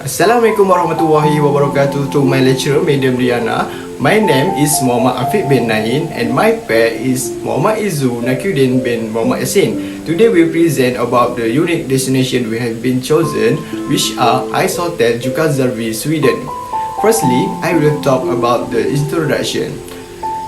Assalamualaikum warahmatullahi wabarakatuh to my lecturer, Madam Diana. My name is Mohamad Afiq bin Nain and my pair is Mohamad Izzu Naqiuddin bin Mohamad Yasin. Today we present about the unique destination we have been chosen, which are Icehotel, Jukkasjarvi, Sweden. Firstly, I will talk about the introduction.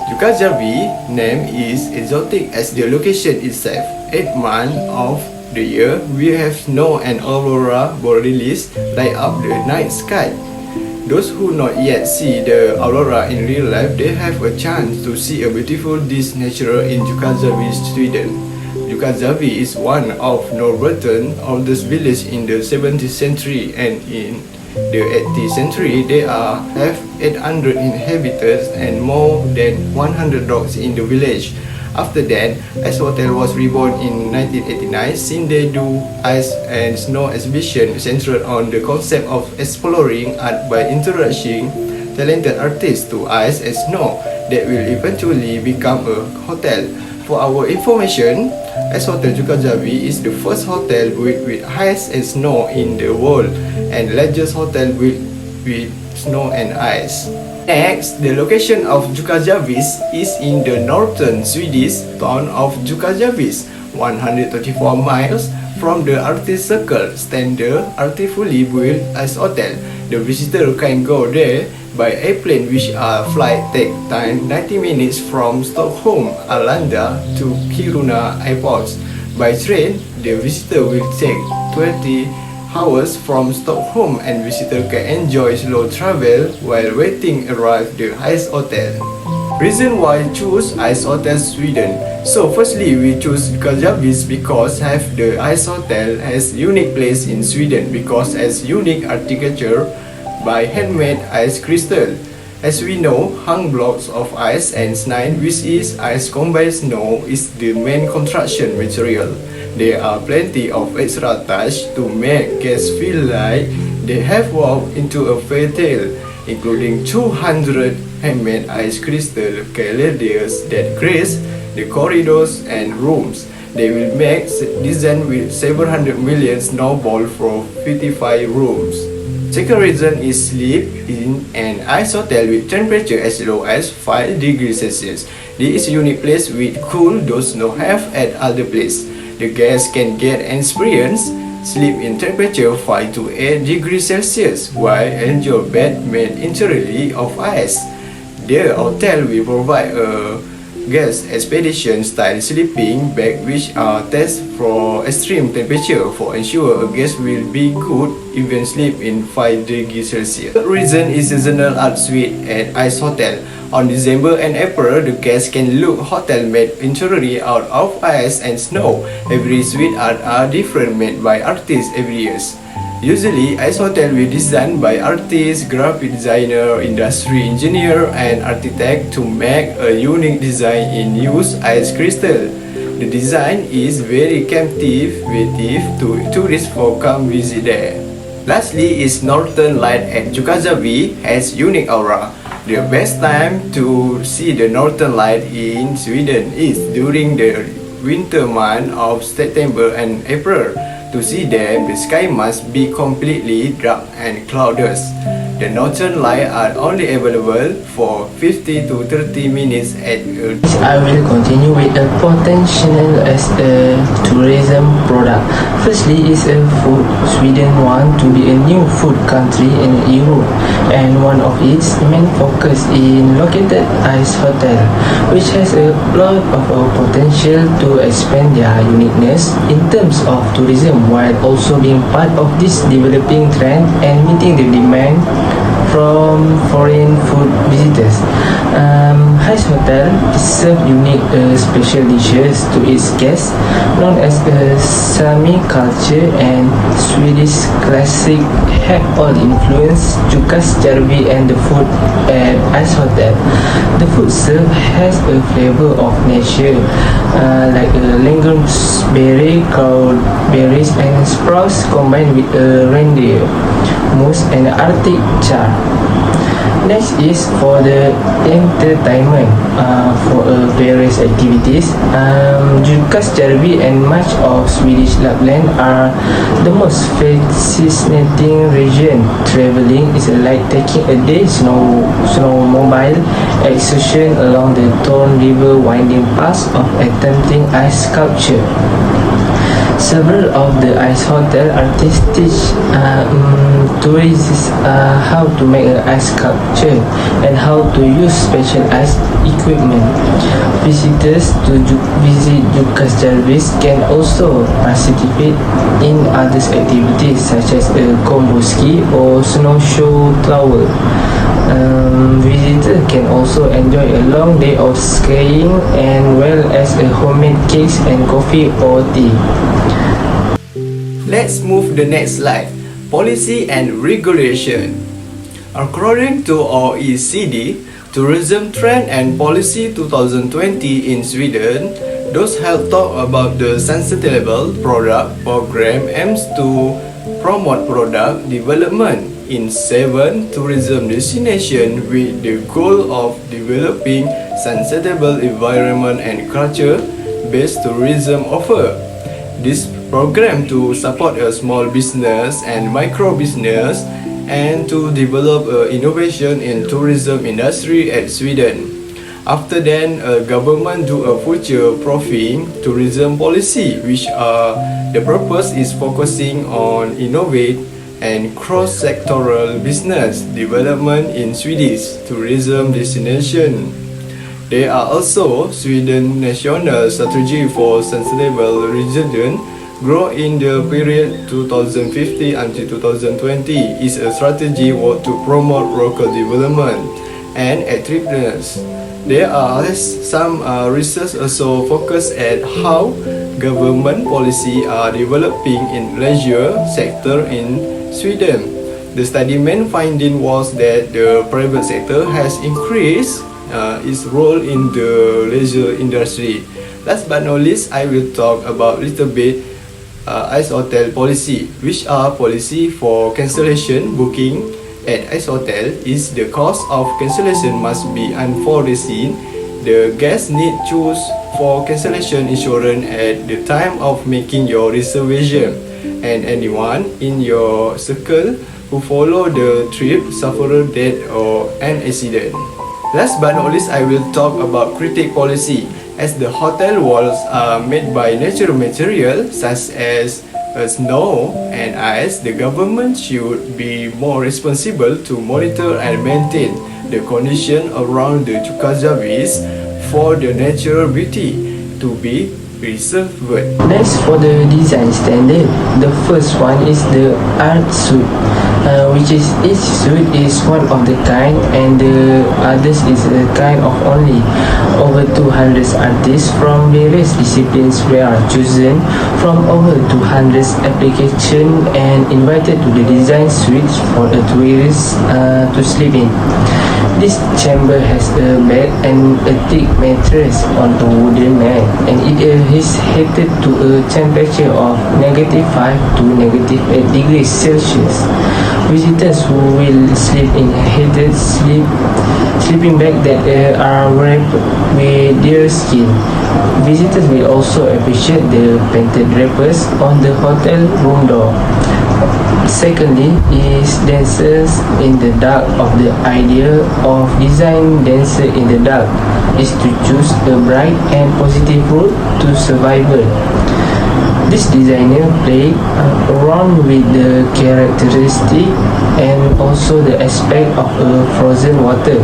Jukkasjarvi name is exotic as the location itself. 8 months of the year, we have snow and aurora borealis light up the night sky. Those who not yet see the aurora in real life, they have a chance to see a beautiful this natural in Jukkasjarvi, Sweden. Jukkasjarvi is one of Northern oldest village in the 17th century, and in the 18th century they have 800 inhabitants and more than 100 dogs in the village. After that, Icehotel was reborn in 1989 since they do ice and snow exhibition centered on the concept of exploring art by introducing talented artists to ice and snow that will eventually become a hotel. For our information, Icehotel Jukkasjarvi is the first hotel with ice and snow in the world and largest hotel with snow and ice. Next, the location of Jukkasjarvi is in the northern Swedish town of Jukkasjarvi, 134 miles from the Arctic Circle standard artificially built Icehotel. The visitor can go there by airplane, which flight take time 90 minutes from Stockholm, Arlanda to Kiruna airports. By train, the visitor will take 20 hours from Stockholm, and visitor can enjoy slow travel while waiting arrive the Icehotel. Reason why choose Icehotel Sweden. So firstly, we choose Jukkasjarvi because have the Icehotel has unique place in Sweden because has unique architecture by handmade ice crystal. As we know, hung blocks of ice and snow, which is ice combined snow, is the main construction material. There are plenty of extra touch to make guests feel like they have walked into a fairy tale, including 200 handmade ice crystal calendars that grace the corridors and rooms. They will make design with 700 million snowball for 55 rooms. Second reason is sleep in an ice hotel with temperature as low as 5 degrees Celsius. This is a unique place with cool does not have at other place. The guests can get and experience sleep in temperature 5 to 8 degrees Celsius while enjoy bed made entirely of ice. The hotel will provide a guest expedition style sleeping bag which are tested for extreme temperature for ensure a guest will be good even sleep in 5 degrees Celsius. The reason is seasonal art suite at Icehotel. On December and April, the guests can look hotel made entirely out of ice and snow. Every suite art are different made by artists every year. Usually, Icehotel will designed by artists, graphic designer, industry engineer, and architect to make a unique design in use ice crystal. The design is very captivating to tourists for come visit there. Lastly is Northern Light at Jukkasjarvi has unique aura. The best time to see the Northern Light in Sweden is during the winter month of September and April. To see them, the sky must be completely dark and cloudless. The Northern Light are only available for 50 to 30 minutes at a time. I will continue with the potential as a tourism product. Firstly is a food. Sweden want to be a new food country in Europe, and one of its main focus in located Icehotel, which has a lot of potential to expand their uniqueness in terms of tourism while also being part of this developing trend and meeting the demand from foreign food visitors. Icehotel serve unique special dishes to its guests known as Sami culture and Swedish classic have all influenced Jukkasjarvi and the food at Icehotel. The food served has a flavor of nature like legumes, berry, cloudberries and sprouts combined with reindeer, moose and Arctic char. Next is for the entertainment, for various activities. Jukkasjarvi and much of Swedish Lapland are the most fascinating region. Traveling is like taking a day snowmobile excursion along the Torn River, winding past of attempting ice sculpture. Several of the Icehotel artists teach tourists how to make an ice sculpture and how to use special ice equipment. Visitors to visit Jukkasjarvi can also participate in other activities such as a combo ski or snowshoe tower. Visitors can also enjoy a long day of skiing and well as a homemade cakes and coffee or tea. Let's move the next slide. Policy and regulation. According to OECD, Tourism Trend and Policy 2020 in Sweden, those have talked about the sustainable product program aims to promote product development in 7 tourism destinations with the goal of developing sustainable environment and culture-based tourism offer. This program to support a small business and micro business and to develop innovation in tourism industry at Sweden. After then, government do a future-proofing tourism policy, which the purpose is focusing on innovate and cross-sectoral business development in Swedish tourism destination. There are also Sweden National Strategy for Sustainable Resident Growth in the period 2050 until 2020 is a strategy to promote local development and attractiveness. There are some research also focus at how government policy are developing in leisure sector in Sweden. The study main finding was that the private sector has increased its role in the leisure industry. Last but not least, I will talk about little bit Icehotel policy, which are policy for cancellation booking at Icehotel is the cost of cancellation must be unforeseen. The guest need choose for cancellation insurance at the time of making your reservation, and anyone in your circle who follow the trip suffer death or an accident. Last but not least, I will talk about critique policy. As the hotel walls are made by natural material such as snow and ice, the government should be more responsible to monitor and maintain the condition around the Jukkasjarvi for the natural beauty to be preserved. Next, for the design standard, the first one is the art suite, which is each suite is one of the kind and the others is a kind of only. Over 200 artists from various disciplines were chosen from over 200 applications and invited to the design suite for the tourists to sleep in. This chamber has a bed and a thick mattress on a wooden mat, and it is heated to a temperature of -5 to -8 degrees Celsius. Visitors who will sleep in heated sleeping bag that are wrapped with their skin. Visitors will also appreciate the painted wrappers on the hotel room door. Secondly is dancers in the dark. Of the idea of design dancer in the dark is to choose a bright and positive route to survival. This designer played around with the characteristic and also the aspect of a frozen water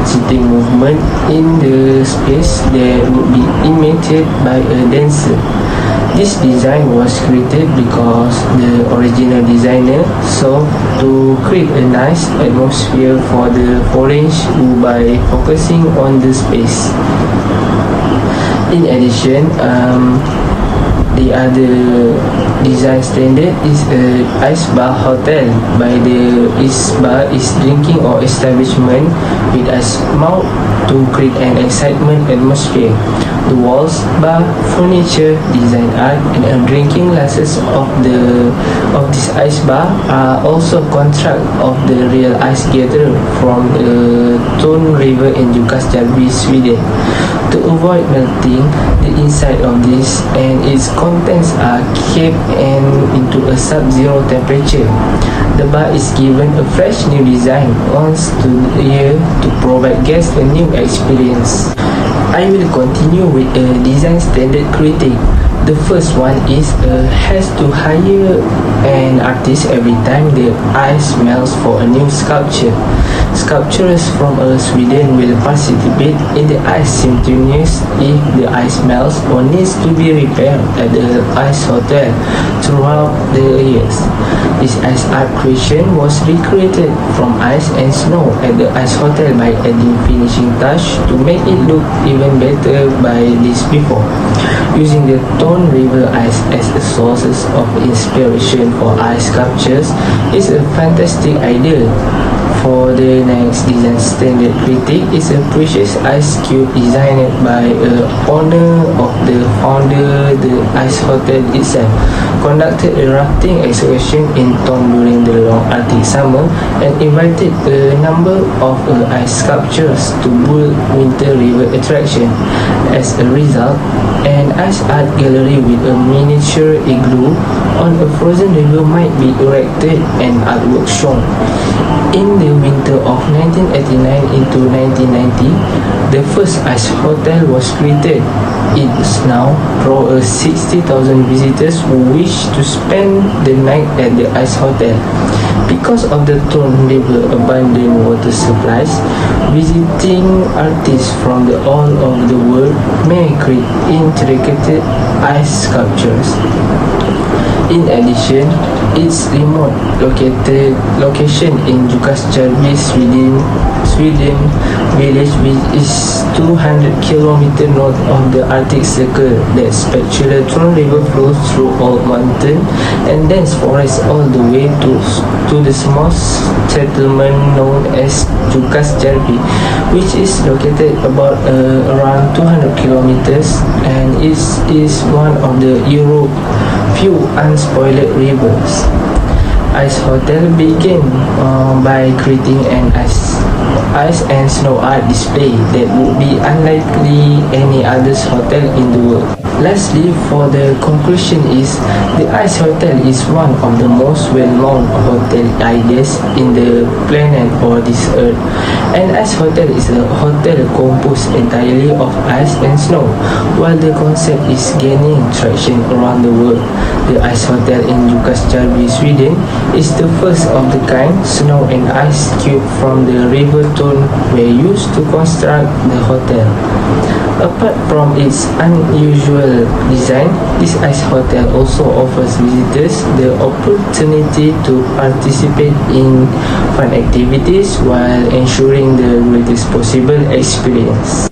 sitting movement in the space that would be imitated by a dancer. This design was created because the original designer sought to create a nice atmosphere for the foreigners by focusing on the space. In addition, The other design standard is a ice bar hotel. By the ice bar is drinking or establishment with ice mount to create an excitement atmosphere. The walls, bar, furniture, design art, and drinking glasses of this ice bar are also construct of the real ice gatherer from the Torn River in Jukkasjarvi, Sweden. To avoid melting, the inside of this and its contents are kept into a sub-zero temperature. The bar is given a fresh new design once a year to provide guests a new experience. I will continue with a design standard critique. The first one is has to hire an artist every time the ice melts for a new sculpture. Sculptures from Sweden will participate in the ice simultaneous if the ice melts or needs to be repaired at the Icehotel throughout the years. This ice art creation was recreated from ice and snow at the Icehotel by adding finishing touch to make it look even better by this before. Using the Torn River ice as a source of inspiration for ice sculptures is a fantastic idea. For the next design standard critique is a precious ice cube designed by a owner of the founder the Icehotel itself. Conducted a rafting excursion in Torn during the long Arctic summer and invited a number of ice sculptures to build winter river attraction. As a result, an ice art gallery with a miniature igloo on a frozen river might be erected and artwork shown. In the winter of 1989 into 1990, the first ice hotel was created. It now draws 60,000 visitors who wish to spend the night at the ice hotel. Because of the Torn River abundant water supplies, visiting artists from all over the world may create intricate ice sculptures. In addition, its remote location in Jukkasjarvi, Sweden village, which is 200 km north of the Arctic Circle, that spectacular Torn River flows through old mountain and dense forest all the way to the small settlement known as Jukkasjarvi, which is located about around 200 kilometers and is one of the Europe's few unspoiled rivers. Icehotel began by creating an ice and snow art display that would be unlikely any other hotel in the world. Lastly, for the conclusion is the Icehotel is one of the most well-known hotel ideas in the planet or this earth. An Icehotel is a hotel composed entirely of ice and snow. While the concept is gaining traction around the world, the Icehotel in Jukkasjarvi, Sweden is the first of the kind. Snow and ice cube from the river Torn were used to construct the hotel. Apart from its unusual design, this ice hotel also offers visitors the opportunity to participate in fun activities while ensuring the greatest possible experience.